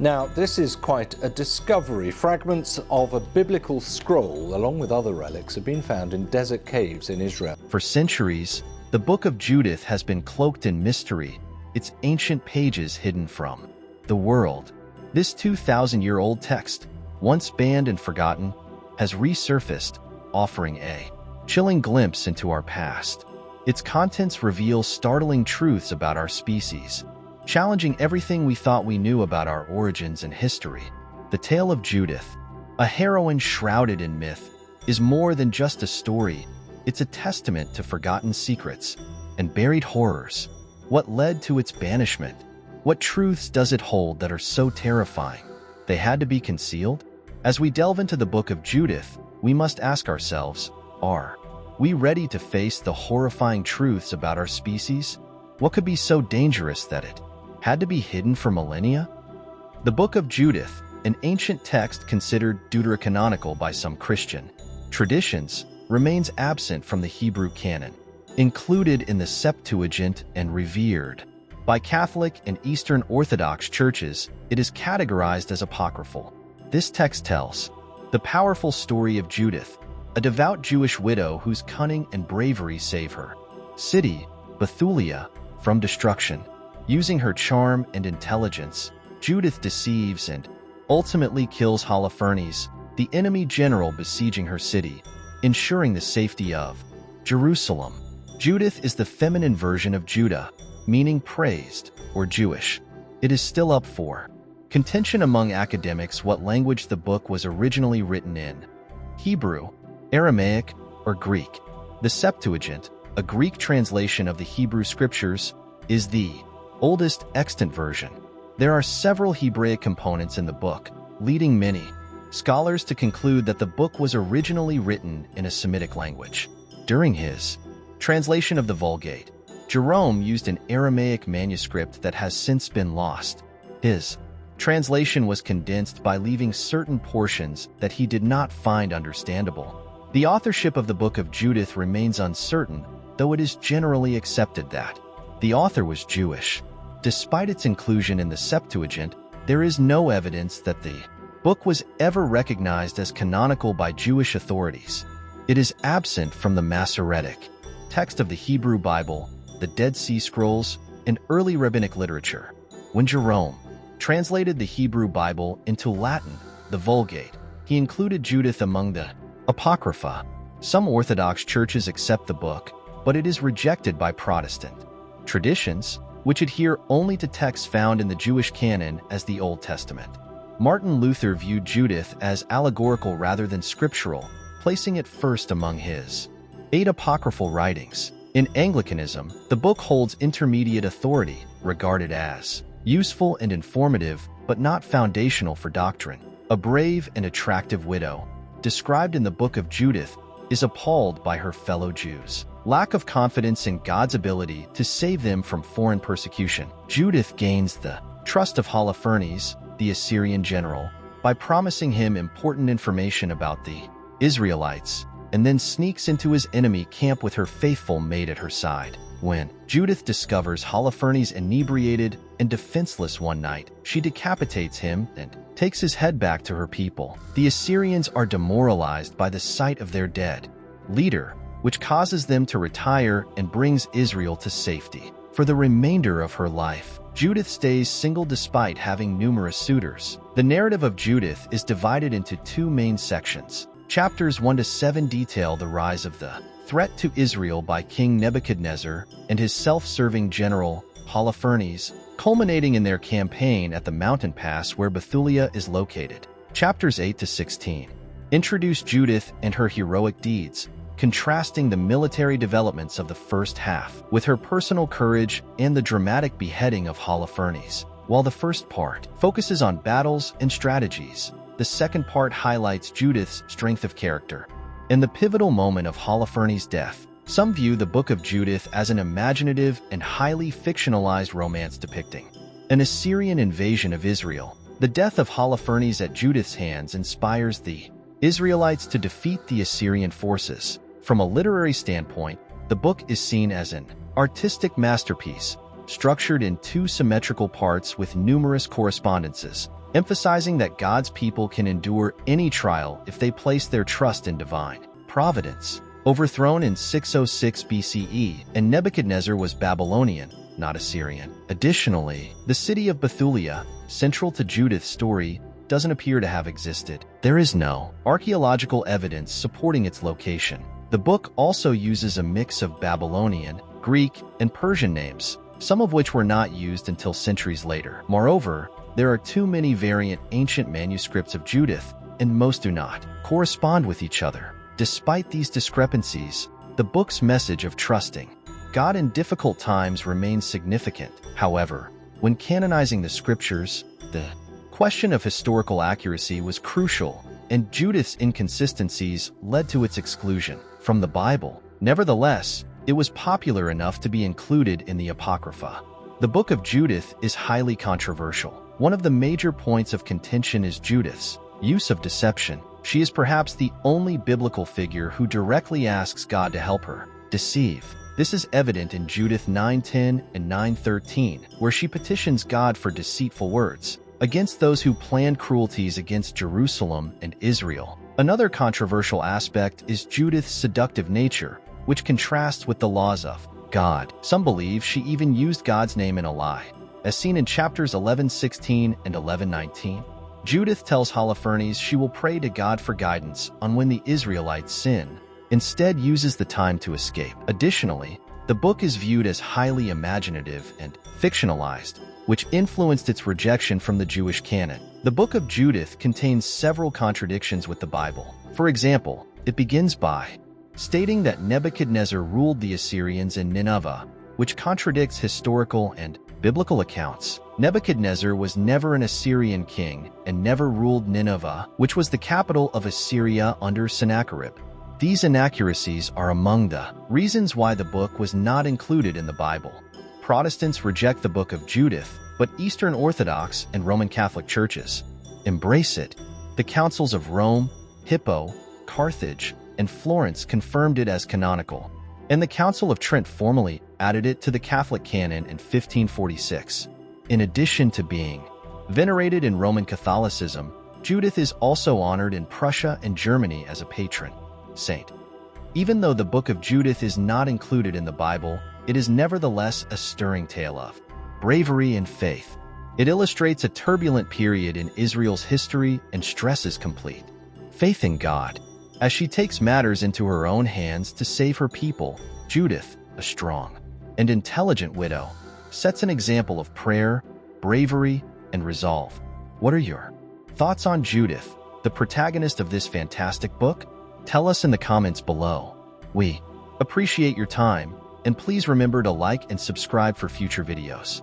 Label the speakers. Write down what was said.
Speaker 1: Now, this is quite a discovery. Fragments of a biblical scroll, along with other relics, have been found in desert caves in Israel.
Speaker 2: For centuries, the Book of Judith has been cloaked in mystery, its ancient pages hidden from the world. This 2,000-year-old text, once banned and forgotten, has resurfaced, offering a chilling glimpse into our past. Its contents reveal startling truths about our species, challenging everything we thought we knew about our origins and history. The tale of Judith, a heroine shrouded in myth, is more than just a story. It's a testament to forgotten secrets and buried horrors. What led to its banishment? What truths does it hold that are so terrifying they had to be concealed? As we delve into the Book of Judith, we must ask ourselves, are we ready to face the horrifying truths about our species? What could be so dangerous that it had to be hidden for millennia? The Book of Judith, an ancient text considered deuterocanonical by some Christian traditions, remains absent from the Hebrew canon, included in the Septuagint and revered by Catholic and Eastern Orthodox churches. It is categorized as apocryphal. This text tells the powerful story of Judith, a devout Jewish widow whose cunning and bravery save her city, Bethulia, from destruction. Using her charm and intelligence, Judith deceives and ultimately kills Holofernes, the enemy general besieging her city, ensuring the safety of Jerusalem. Judith is the feminine version of Judah, meaning praised or Jewish. It is still up for contention among academics what language the book was originally written in: Hebrew, Aramaic, or Greek. The Septuagint, a Greek translation of the Hebrew scriptures, is the oldest extant version. There are several Hebraic components in the book, leading many scholars to conclude that the book was originally written in a Semitic language. During his translation of the Vulgate, Jerome used an Aramaic manuscript that has since been lost. His translation was condensed by leaving certain portions that he did not find understandable. The authorship of the Book of Judith remains uncertain, though it is generally accepted that the author was Jewish. Despite its inclusion in the Septuagint, there is no evidence that the book was ever recognized as canonical by Jewish authorities. It is absent from the Masoretic text of the Hebrew Bible, the Dead Sea Scrolls, and early rabbinic literature. When Jerome translated the Hebrew Bible into Latin, the Vulgate, he included Judith among the Apocrypha. Some Orthodox churches accept the book, but it is rejected by Protestant traditions, which adhere only to texts found in the Jewish canon as the Old Testament. Martin Luther viewed Judith as allegorical rather than scriptural, placing it first among his 8 apocryphal writings. In Anglicanism, the book holds intermediate authority, regarded as useful and informative, but not foundational for doctrine. A brave and attractive widow, described in the Book of Judith, is appalled by her fellow Jews' lack of confidence in God's ability to save them from foreign persecution. Judith gains the trust of Holofernes, the Assyrian general, by promising him important information about the Israelites, and then sneaks into his enemy camp with her faithful maid at her side. When Judith discovers Holofernes inebriated and defenseless one night, she decapitates him and takes his head back to her people. The Assyrians are demoralized by the sight of their dead leader, which causes them to retire and brings Israel to safety. For the remainder of her life, Judith stays single despite having numerous suitors. The narrative of Judith is divided into 2 main sections. Chapters 1 to 7 detail the rise of the threat to Israel by King Nebuchadnezzar and his self-serving general, Holofernes, culminating in their campaign at the mountain pass where Bethulia is located. Chapters 8 to 16 introduce Judith and her heroic deeds, contrasting the military developments of the first half with her personal courage and the dramatic beheading of Holofernes. While the first part focuses on battles and strategies, the second part highlights Judith's strength of character and the pivotal moment of Holofernes' death. Some view the Book of Judith as an imaginative and highly fictionalized romance depicting an Assyrian invasion of Israel. The death of Holofernes at Judith's hands inspires the Israelites to defeat the Assyrian forces. From a literary standpoint, the book is seen as an artistic masterpiece, structured in 2 symmetrical parts with numerous correspondences. emphasizing that God's people can endure any trial if they place their trust in divine providence. Overthrown in 606 BCE, and Nebuchadnezzar was Babylonian, not Assyrian. Additionally, the city of Bethulia, central to Judith's story, doesn't appear to have existed. There is no archaeological evidence supporting its location. The book also uses a mix of Babylonian, Greek, and Persian names, some of which were not used until centuries later. Moreover, there are too many variant ancient manuscripts of Judith, and most do not correspond with each other. Despite these discrepancies, the book's message of trusting God in difficult times remains significant. However, when canonizing the scriptures, the question of historical accuracy was crucial, and Judith's inconsistencies led to its exclusion from the Bible. Nevertheless, it was popular enough to be included in the Apocrypha. The Book of Judith is highly controversial. One of the major points of contention is Judith's use of deception. She is perhaps the only biblical figure who directly asks God to help her deceive. This is evident in Judith 9:10 and 9:13, where she petitions God for deceitful words against those who planned cruelties against Jerusalem and Israel. Another controversial aspect is Judith's seductive nature, which contrasts with the laws of God. Some believe she even used God's name in a lie, as seen in chapters 11:16 and 11:19. Judith tells Holofernes she will pray to God for guidance on when the Israelites sin, instead uses the time to escape. Additionally, the book is viewed as highly imaginative and fictionalized, which influenced its rejection from the Jewish canon. The Book of Judith contains several contradictions with the Bible. For example, it begins by stating that Nebuchadnezzar ruled the Assyrians in Nineveh, which contradicts historical and biblical accounts. Nebuchadnezzar was never an Assyrian king and never ruled Nineveh, which was the capital of Assyria under Sennacherib. These inaccuracies are among the reasons why the book was not included in the Bible. Protestants reject the Book of Judith, but Eastern Orthodox and Roman Catholic churches embrace it. The councils of Rome, Hippo, Carthage, and Florence confirmed it as canonical, and the Council of Trent formally added it to the Catholic canon in 1546. In addition to being venerated in Roman Catholicism, Judith is also honored in Prussia and Germany as a patron saint. Even though the Book of Judith is not included in the Bible, it is nevertheless a stirring tale of bravery and faith. It illustrates a turbulent period in Israel's history and stresses complete faith in God. As she takes matters into her own hands to save her people, Judith, a strong and intelligent widow, sets an example of prayer, bravery, and resolve. What are your thoughts on Judith, the protagonist of this fantastic book? Tell us in the comments below. We appreciate your time, and please remember to like and subscribe for future videos.